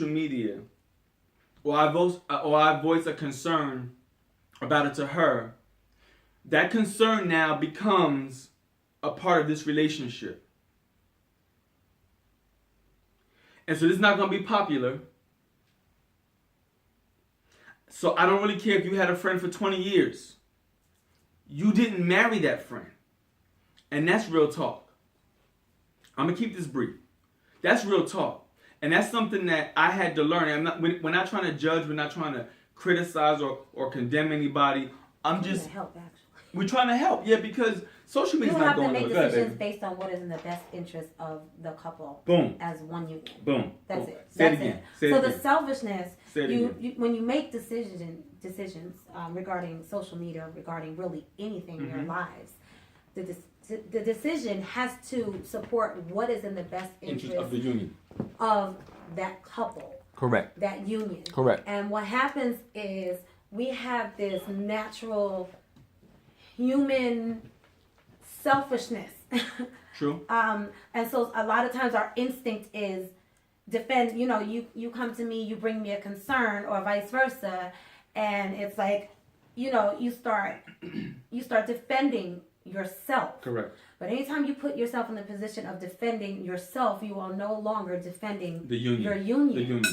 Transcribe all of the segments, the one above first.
social media, or I voice a concern about it to her, that concern now becomes a part of this relationship. And so this is not going to be popular. So I don't really care if you had a friend for 20 years. You didn't marry that friend. And that's real talk. I'm going to keep this brief. That's real talk. And that's something that I had to learn. We're not trying to judge. We're not trying to criticize or condemn anybody. We're trying to help. Yeah, because social media is not going nowhere. You have to make decisions based on what is in the best interest of the couple. Boom. As one union. Boom. That's it. Say it again. So the selfishness, when you make decisions regarding social media, regarding really anything in your lives, the decision has to support what is in the best interest of the union, of that couple. Correct. That union. Correct. And what happens is we have this natural human selfishness. True. And so a lot of times our instinct is defend. You come to me, you bring me a concern, or vice versa, and it's like, you start defending yourself. Correct. But anytime you put yourself in the position of defending yourself, you are no longer defending your union. The union.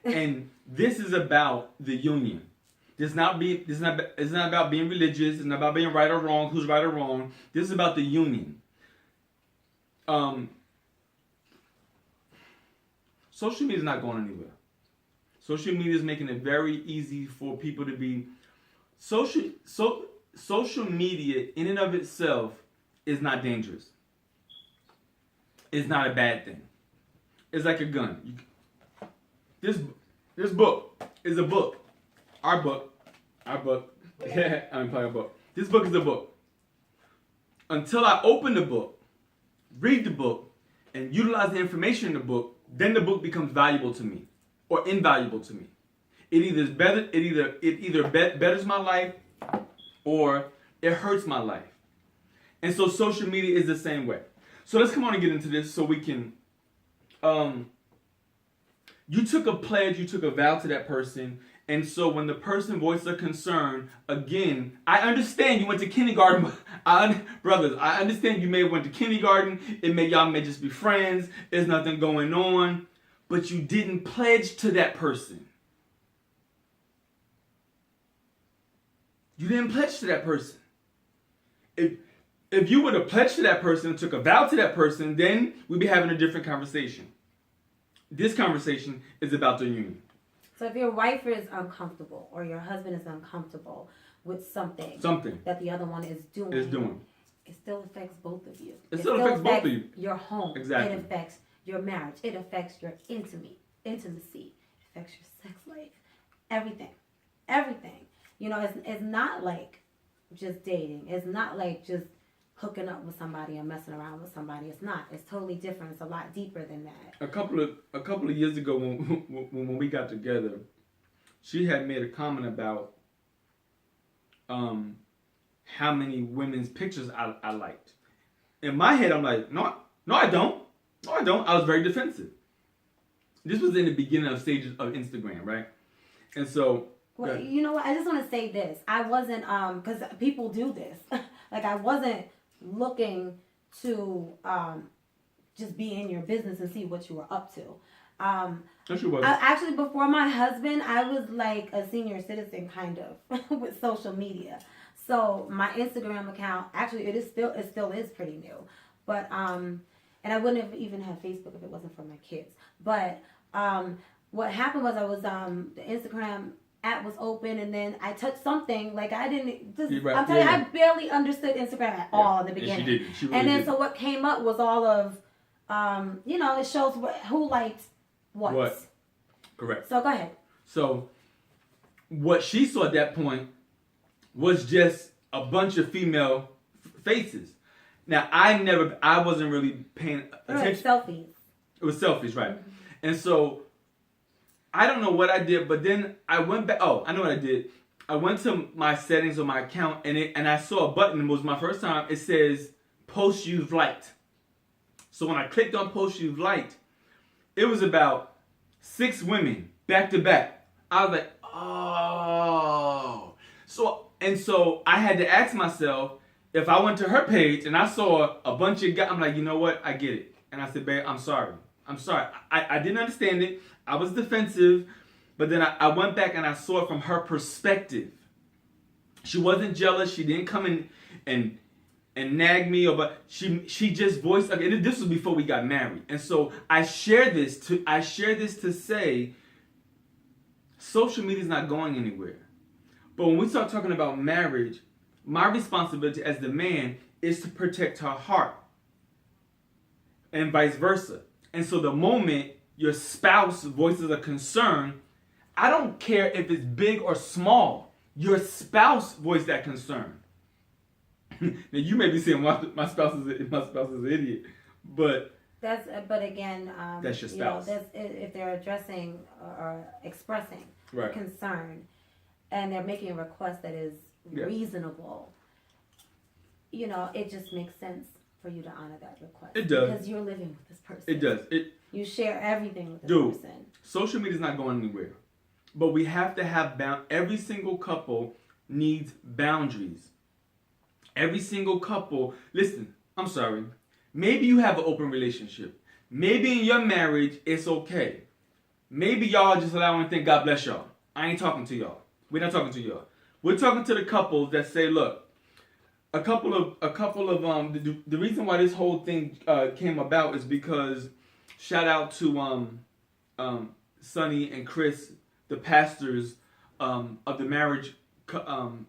And this is about the union. It's not about being religious. It's not about being right or wrong, who's right or wrong. This is about the union. Social media is not going anywhere. Social media is making it very easy for people to be social media in and of itself is not dangerous. It's not a bad thing. It's like a gun. This book is a book. Our book. Yeah, I'm playing a book. This book is a book. Until I open the book, read the book, and utilize the information in the book, then the book becomes valuable to me or invaluable to me. It either betters my life or it hurts my life. And so social media is the same way. So let's come on and get into this so we can you took a pledge, you took a vow to that person, and so when the person voiced a concern, again, I understand you went to kindergarten. Brothers, I understand you may have went to kindergarten. Y'all may just be friends. There's nothing going on. But you didn't pledge to that person. You didn't pledge to that person. If you would have pledged to that person and took a vow to that person, then we'd be having a different conversation. This conversation is about the union. So if your wife is uncomfortable or your husband is uncomfortable with something that the other one is doing, it still affects both of you. It still affects both of you. Your home. Exactly. It affects your marriage. It affects your intimacy. It affects your sex life. Everything. It's not like just dating. It's not like just hooking up with somebody and messing around with somebody. It's not. It's totally different. It's a lot deeper than that. A couple of years ago when we got together, she had made a comment about how many women's pictures I liked. In my head, I'm like, no, I don't. No, I don't. I was very defensive. This was in the beginning of stages of Instagram, right? And so... Well, you know what? I just want to say this. I wasn't, because people do this. Like, I wasn't looking to just be in your business and see what you were up to. Actually, before my husband, I was like a senior citizen kind of with social media. So my Instagram account, actually, it still is pretty new. But and I wouldn't have even had Facebook if it wasn't for my kids. But what happened was I was the Instagram app was open, and then I touched something like I didn't just. Right. I'm telling you, I barely understood Instagram at all in the beginning. And she really and then did. So what came up was all of, it shows who liked what. Correct. So go ahead. So what she saw at that point was just a bunch of female faces. Now I wasn't really paying attention. Selfies. It was selfies, right? Mm-hmm. And so. I don't know what I did, but then I went back. Oh, I know what I did. I went to my settings on my account, and I saw a button. It was my first time. It says post you've liked. So when I clicked on post you've liked, it was about 6 women back to back. I was like, oh. So I had to ask myself, if I went to her page and I saw a bunch of guys, I'm like, you know what? I get it. And I said, babe, I'm sorry. I didn't understand it. I was defensive. But then I went back and I saw it from her perspective. She wasn't jealous. She didn't come in and nag me, but she just voiced. Okay, this was before we got married, and so I share this to say, social media is not going anywhere. But when we start talking about marriage, my responsibility as the man is to protect her heart, and vice versa. And so the moment your spouse voices a concern, I don't care if it's big or small. Your spouse voiced that concern. Now you may be saying my spouse is an idiot, but but again, that's your spouse. That's if they're addressing or expressing right. concern, and they're making a request that is reasonable. It just makes sense for you to honor that request. It does, because you're living with this person. It does. You share everything with this person. Social media is not going anywhere, but we have to have every single couple needs boundaries. Every single couple, listen, I'm sorry. Maybe you have an open relationship. Maybe in your marriage, it's okay. Maybe y'all just allowing to think, God bless y'all. I ain't talking to y'all. We're not talking to y'all. We're talking to the couples that say, look, a couple of the reason why this whole thing came about is because, shout out to Sonny and Chris, the pastors of the marriage couples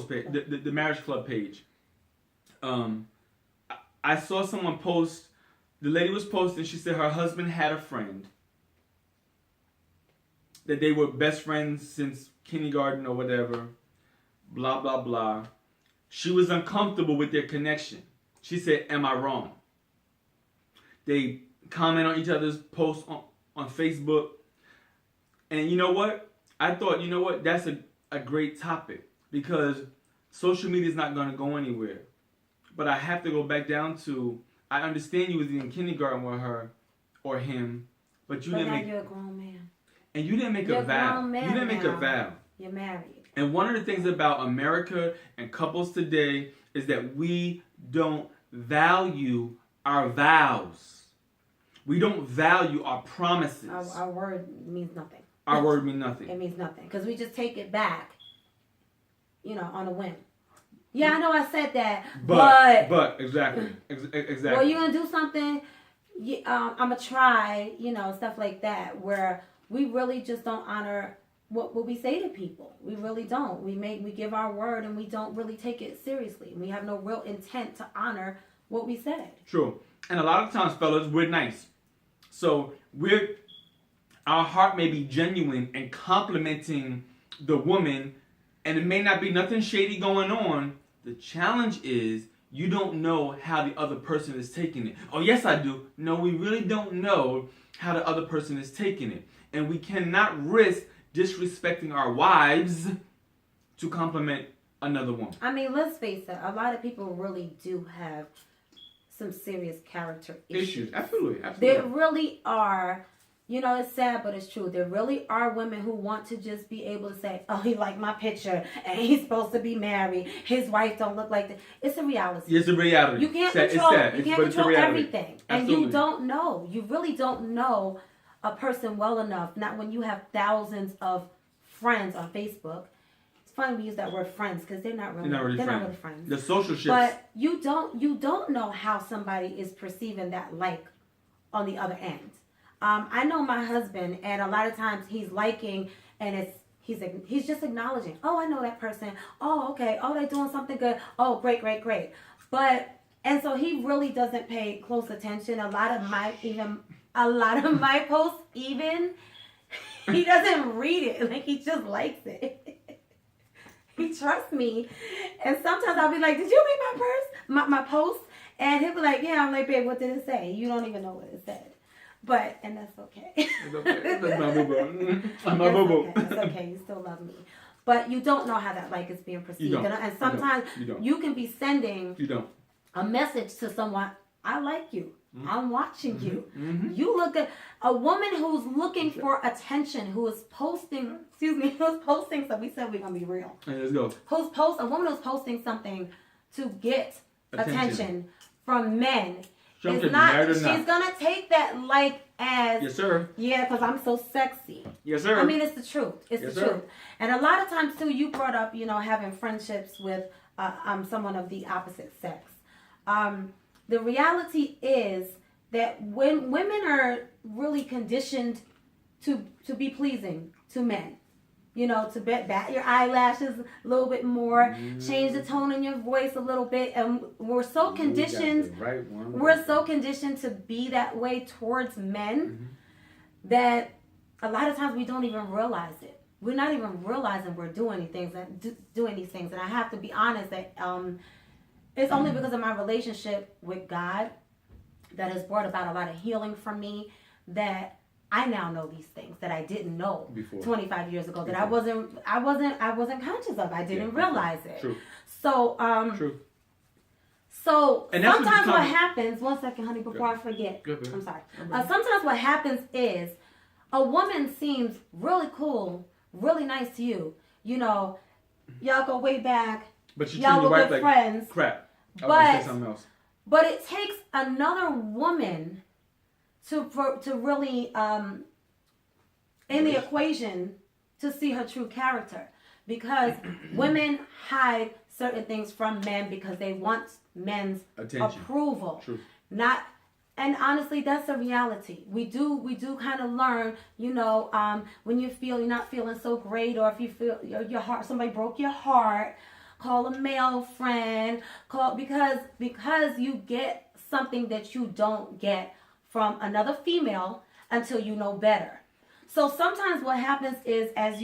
page, the marriage club page. I saw someone post. The lady was posting. She said her husband had a friend that they were best friends since kindergarten or whatever. Blah blah blah. She was uncomfortable with their connection. She said, "Am I wrong?" They comment on each other's posts on Facebook, and you know what? I thought, that's a great topic, because social media is not going to go anywhere. But I have to go back down to, I understand you was in kindergarten with her or him, but you're a grown man. And you didn't make a vow. You didn't make a vow. You're married. And one of the things about America and couples today is that we don't value our vows. We don't value our promises. Our word means nothing. Our word means nothing. It means nothing. Because we just take it back, on a whim. Yeah, I know I said that, but exactly. Well, you're going to do something, I'm going to try, stuff like that, where we really just don't honor what we say to people. We really don't. We give our word and we don't really take it seriously. We have no real intent to honor what we said. True. And a lot of times, fellas, we're nice. So our heart may be genuine and complimenting the woman, and it may not be nothing shady going on. The challenge is you don't know how the other person is taking it. Oh, yes, I do. No, we really don't know how the other person is taking it. And we cannot risk disrespecting our wives to compliment another woman. I mean, let's face it. A lot of people really do have some serious character issues. Absolutely. There really are. It's sad, but it's true. There really are women who want to just be able to say, oh, he liked my picture and he's supposed to be married. His wife don't look like that. It's a reality. It's a reality. You can't control everything. Absolutely. And you don't know. You really don't know a person well enough. Not when you have thousands of friends on Facebook. It's funny we use that word friends because they're not really friends. The social ships. But you don't know how somebody is perceiving that like on the other end. I know my husband, and a lot of times he's liking, and he's just acknowledging. Oh, I know that person. Oh, okay. Oh, they're doing something good. Oh, great. And so he really doesn't pay close attention. A lot of my posts, even he doesn't read it. Like, he just likes it. He trusts me, and sometimes I'll be like, "Did you read my post?" And he'll be like, "Yeah." I'm like, "Babe, what did it say?" You don't even know what it said. And that's okay. It's okay. That's my boo-boo. My boo-boo. That's okay. You still love me. But you don't know how that like is being perceived. And sometimes you can be sending a message to someone, I like you. I'm watching you. Mm-hmm. You look at a woman who's looking for attention, who is posting, who's posting, so we said we're going to be real. Hey, let's go. A woman who's posting something to get attention from men. She's Gonna take that like as, yes, sir. Yeah, because I'm so sexy. Yes, sir. I mean, it's the truth. It's yes, the sir. truth. And a lot of times too, you brought up, having friendships with someone of the opposite sex. The reality is that when women are really conditioned to be pleasing to men, to bat your eyelashes a little bit more, change the tone in your voice a little bit, and we're so conditioned. We're so conditioned to be that way towards men that a lot of times we don't even realize it. We're not even realizing we're doing these things, and I have to be honest that it's only because of my relationship with God that has brought about a lot of healing for me that I now know these things that I didn't know before 25 years ago, that I wasn't conscious of. I didn't realize it. True. So True. So sometimes what happens, one second, honey, before I forget. Good, I'm sorry. Sometimes what happens is a woman seems really cool, really nice to you. Y'all go way back. But y'all were good friends. Crap. I was gonna say something else. But it takes another woman to really in the equation to see her true character, because women hide certain things from men because they want men's approval. True. And honestly, that's a reality. We do kind of learn, when you feel you're not feeling so great, or if you feel your heart, somebody broke your heart, call a male friend, because you get something that you don't get from another female until you know better. So sometimes what happens is, as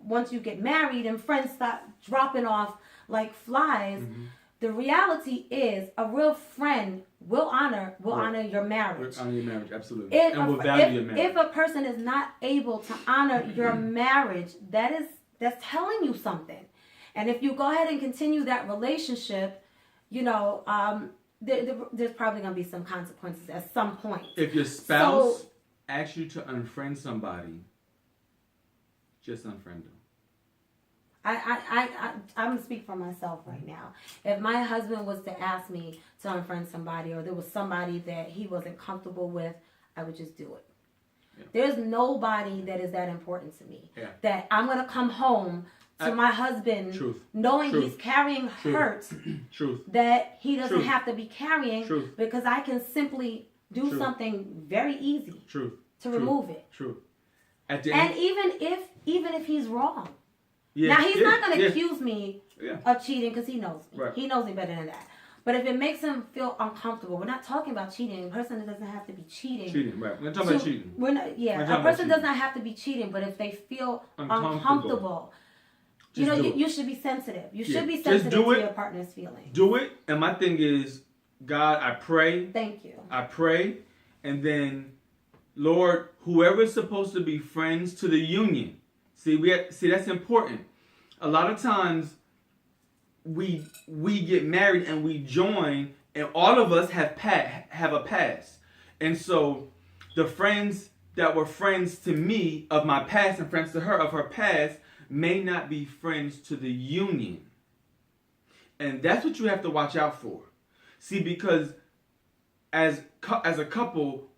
once you get married and friends start dropping off like flies, the reality is a real friend will honor your marriage. Will honor your marriage, absolutely. And will value your marriage. If a person is not able to honor your marriage, that's telling you something. And if you go ahead and continue that relationship, there's probably going to be some consequences at some point. If your spouse asks you to unfriend somebody, just unfriend them. I'm going to speak for myself right now. If my husband was to ask me to unfriend somebody, or there was somebody that he wasn't comfortable with, I would just do it. Yeah. There's nobody that is that important to me. Yeah. That I'm going to come home to my husband knowing he's carrying hurt that he doesn't have to be carrying, because I can simply do something very easy to remove it. And even if he's wrong. Now he's not going to accuse me of cheating, because he knows me. Right. He knows me better than that. But if it makes him feel uncomfortable, we're not talking about cheating. A person doesn't have to be cheating. Cheating, right. We're not talking about cheating. A person does not have to be cheating, but if they feel uncomfortable, you should be sensitive. You should be sensitive to your partner's feelings. Do it. And my thing is, God, I pray. Thank you. I pray. And then, Lord, whoever's supposed to be friends to the union. See, that's important. A lot of times, we get married and we join, and all of us have a past. And so, the friends that were friends to me of my past and friends to her of her past may not be friends to the union. And that's what you have to watch out for. See, because as a couple,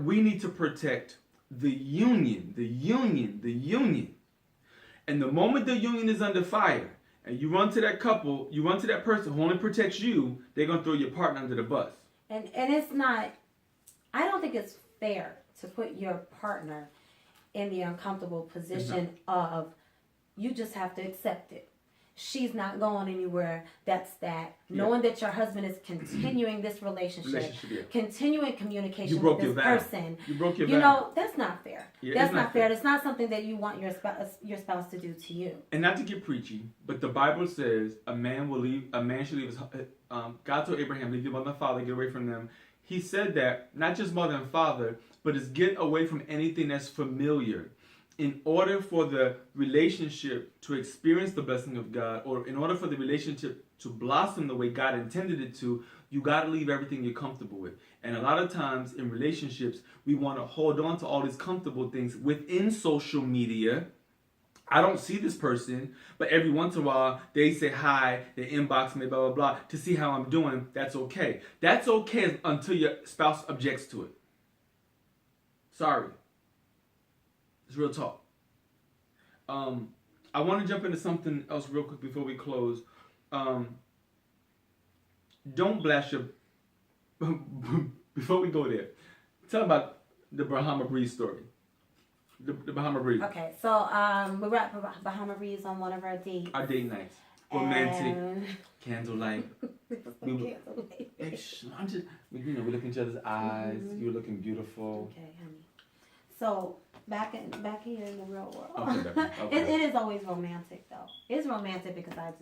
we need to protect the union. And the moment the union is under fire, and you run to that couple, you run to that person who only protects you, they're going to throw your partner under the bus. And it's not, I don't think it's fair to put your partner in the uncomfortable position of, you just have to accept it. She's not going anywhere. That's that. Knowing that your husband is continuing this relationship, continuing communication with this person. You broke your vow. That's not fair. That's not fair. It's not something that you want your spouse to do to you. And not to get preachy, but the Bible says a man should leave his. God told Abraham, leave your mother and father, get away from them. He said that not just mother and father, but is get away from anything that's familiar. In order for the relationship to experience the blessing of God, or in order for the relationship to blossom the way God intended it to, You got to leave everything you're comfortable with. And a lot of times in relationships, we want to hold on to all these comfortable things within social media. I don't see this person, but every once in a while, they say hi, they inbox me, blah, blah, blah, to see how I'm doing. That's okay. That's okay until your spouse objects to it. Sorry. It's real talk. I want to jump into something else real quick before we close. Don't blast your... Before we go there, tell about the Bahama Breeze story. The Bahama Breeze. Okay, so we were at Bahama Breeze on one of our dates. Our date nights. Romantic. And... Candlelight. Candlelight. I'm just, we look in each other's eyes. Mm-hmm. You're looking beautiful. Okay, honey. So back here in the real world, Okay. it is always romantic though. It's romantic because I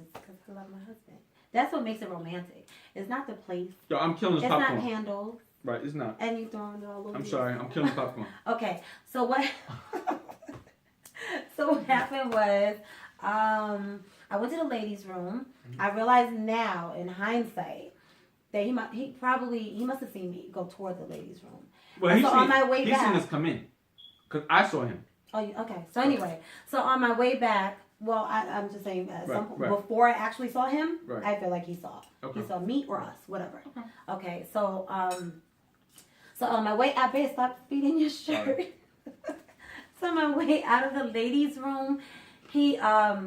love my husband. That's what makes it romantic. It's not the place. Yo, I'm killing this It's popcorn. not candles. Right, it's not. And you throwing it all over. I'm sorry, I'm killing popcorn. Okay, so what? So what happened was, I went to the ladies' room. Mm-hmm. I realized now, in hindsight, that he must have seen me go toward the ladies' room. Well, So on my way he's seen back- us come in. Because I saw him. Oh, okay. So anyway, so on my way back, well, I'm just saying, Right. before I actually saw him, Right. I feel like he saw. Okay. He saw me or us, whatever. Okay. So so on my way, I better stop feeding your shirt. Right. So on my way out of the ladies' room, he I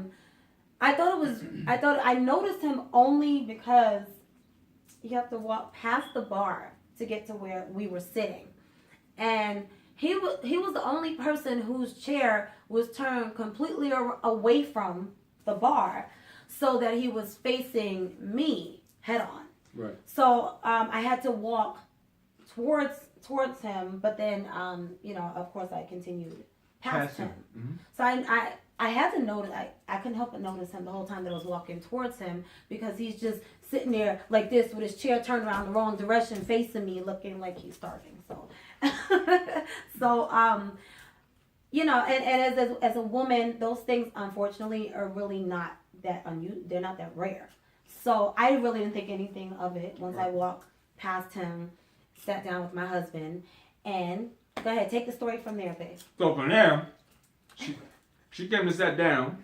noticed him only because you have to walk past the bar to get to where we were sitting, and he was the only person whose chair was turned completely away from the bar, so that he was facing me head on. Right. So I had to walk towards him, but then of course I continued past him. Mm-hmm. So I had to notice, I couldn't help but notice him the whole time that I was walking towards him, because he's just sitting there like this with his chair turned around the wrong direction facing me, looking like he's starving. So and as a woman, those things unfortunately are really not that unusual. They're not that rare. So I really didn't think anything of it once I walked past him, sat down with my husband, and go ahead, take the story from there, babe. So from there, she came and sat down.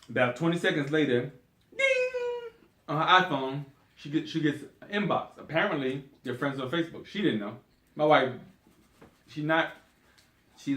About 20 seconds later, ding! On her iPhone, she gets an inbox. Apparently, they're friends on Facebook. She didn't know. My wife, she's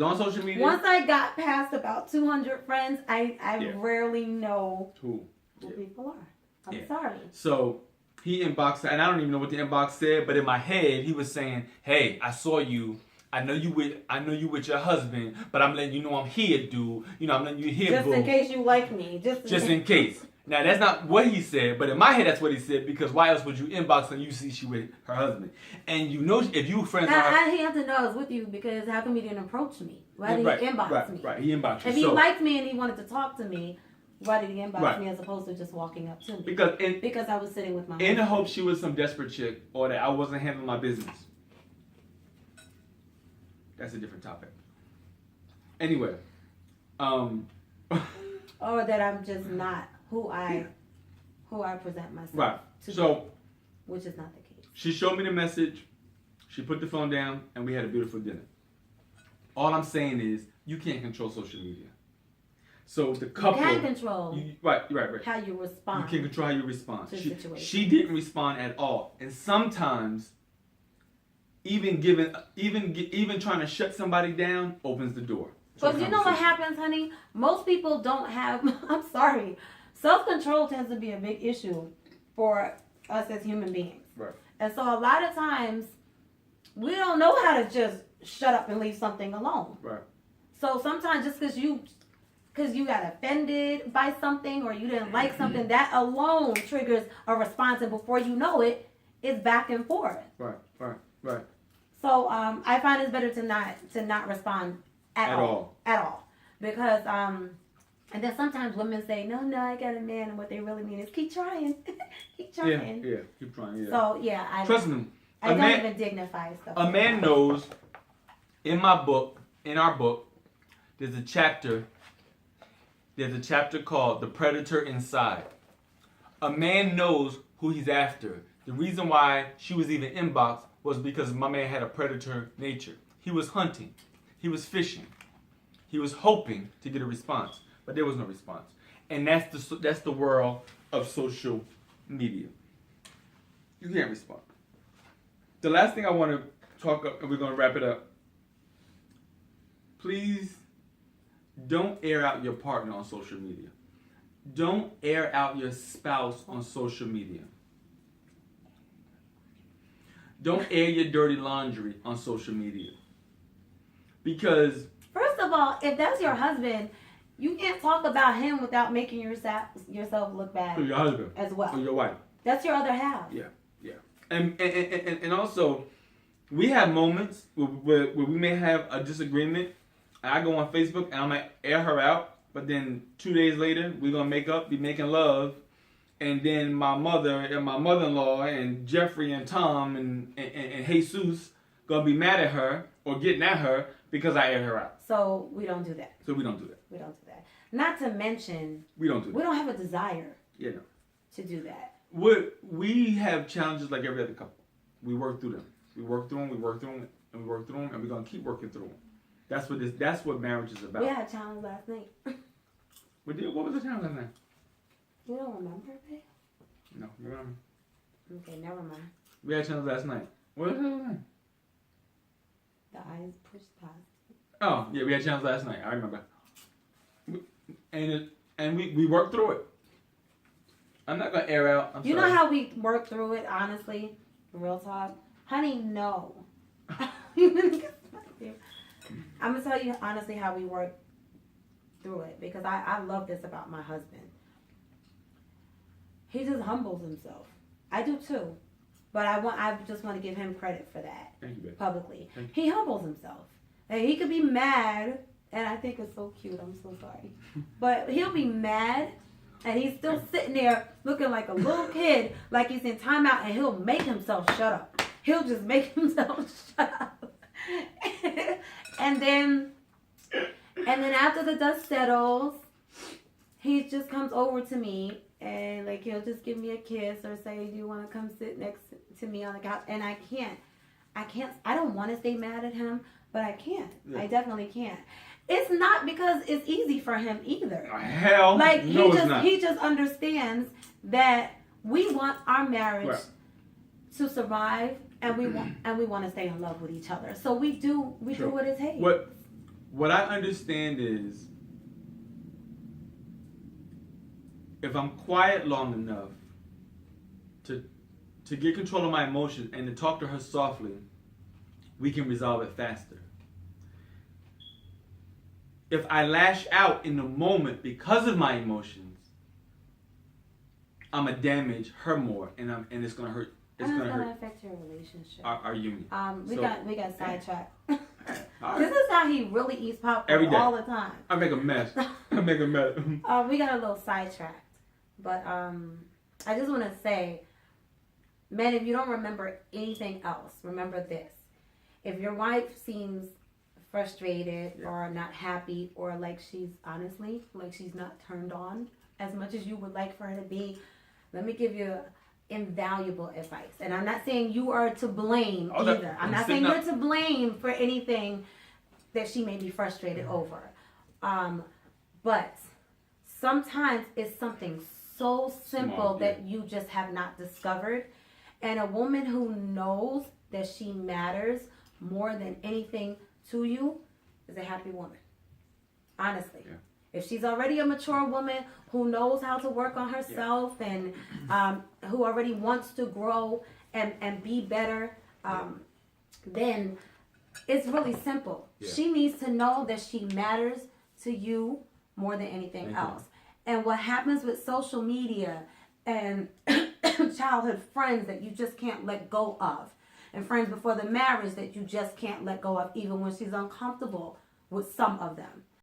on social media. Once I got past about 200 friends, I Yeah. rarely know Who? who Yeah. people are. I'm Yeah. sorry. So he inboxed her, and I don't even know what the inbox said, but in my head, he was saying, "Hey, I saw you. I know you with your husband, but I'm letting you know I'm here, dude. I'm letting you hear, Just boo. in case you like me. Just in case." Now that's not what he said, but in my head that's what he said, because why else would you inbox and you see she with her husband? And if you friends are He had to know I was with you, because how come he didn't approach me? Why did he inbox me? Right, he inboxed you. If he liked me and he wanted to talk to me, why did he inbox Right. me as opposed to just walking up to me? Because I was sitting with my in the husband. hope she was some desperate chick, or that I wasn't handling my business. That's a different topic. Anyway, Or that I'm just not who I present myself right. to, So which is not the case. she showed me the message. She put the phone down, and we had a beautiful dinner. All I'm saying is, you can't control social media. So the couple, You can control right. how you respond. You can control how you respond. To situations. She didn't respond at all, and sometimes even trying to shut somebody down opens the door. But you know what happens, honey? Most people don't have, I'm sorry, self-control tends to be a big issue for us as human beings. Right. And so a lot of times, we don't know how to just shut up and leave something alone. Right. So sometimes just because you got offended by something or you didn't like something, that alone triggers a response, and before you know it, it's back and forth. Right. So I find it's better to not respond at all, because and then sometimes women say no, I got a man, and what they really mean is keep trying, keep trying. Yeah, keep trying. Yeah. So yeah, Trust me. I don't even dignify stuff. A man knows. In our book, there's a chapter called "The Predator Inside." A man knows who he's after. The reason why she was even inboxed was because my man had a predator nature. He was hunting. He was fishing. He was hoping to get a response, but there was no response. And that's the world of social media. You can't respond. The last thing I want to talk up, and we're going to wrap it up. Please don't air out your partner on social media. Don't air out your spouse on social media. Don't air your dirty laundry on social media. Because first of all, if that's your husband, you can't talk about him without making yourself look bad. Or your husband. As well. Or your wife. That's your other half. Yeah. And also, we have moments where we may have a disagreement. And I go on Facebook and I might air her out, but then 2 days later, we're going to make up, be making love. And then my mother and my mother-in-law and Jeffrey and Tom and Jesus going to be mad at her or getting at her because I aired her out. So we don't do that. We don't do that. Not to mention, we don't have a desire to do that. We have challenges like every other couple. We work through them. We work through them, and we're going to keep working through them. That's what marriage is about. We had a challenge last night. We did? What was the challenge last night? You don't remember, babe? No, you remember. Okay, never mind. We had a challenge last night. What was the challenge last night? The eyes pushed past. Oh, yeah, we had a challenge last night. I remember. And we worked through it. I'm not going to air out. You know how we work through it, honestly? Real talk? Honey, no. I'm going to tell you honestly how we work through it, because I love this about my husband. He just humbles himself. I do too. But I just want to give him credit for that. Thank you, babe. Publicly. Thank you. He humbles himself. And he could be mad, and I think it's so cute. I'm so sorry. But he'll be mad, and he's still sitting there looking like a little kid, like he's in timeout, and he'll make himself shut up. He'll just make himself shut up. And then after the dust settles, he just comes over to me, and like he'll just give me a kiss or say, "Do you want to come sit next to me on the couch?" And I can't. I don't want to stay mad at him, but I can't. Yeah. I definitely can't. It's not because it's easy for him either. Hell, like no, it's not. He just understands that we want our marriage to survive, and we want to stay in love with each other. So we do what it takes. What I understand is, if I'm quiet long enough to get control of my emotions and to talk to her softly, we can resolve it faster. If I lash out in the moment because of my emotions, I'm gonna damage her more, and it's gonna hurt. It's gonna affect your relationship. Our union. We got sidetracked. This is how he really eats popcorn every day. All the time. I make a mess. We got a little sidetracked, but I just want to say, men, if you don't remember anything else, remember this: if your wife seems frustrated or not happy, or like she's not turned on as much as you would like for her to be, let me give you invaluable advice. And I'm not saying you are to blame either. I'm not saying you're to blame for anything that she may be frustrated over. But sometimes it's something so simple that you just have not discovered. And a woman who knows that she matters more than anything to you is a happy woman. Honestly. Yeah. If she's already a mature woman who knows how to work on herself and who already wants to grow and be better, then it's really simple. Yeah. She needs to know that she matters to you more than anything else. And what happens with social media and childhood friends that you just can't let go of, and friends before the marriage that you just can't let go of, even when she's uncomfortable with some of them.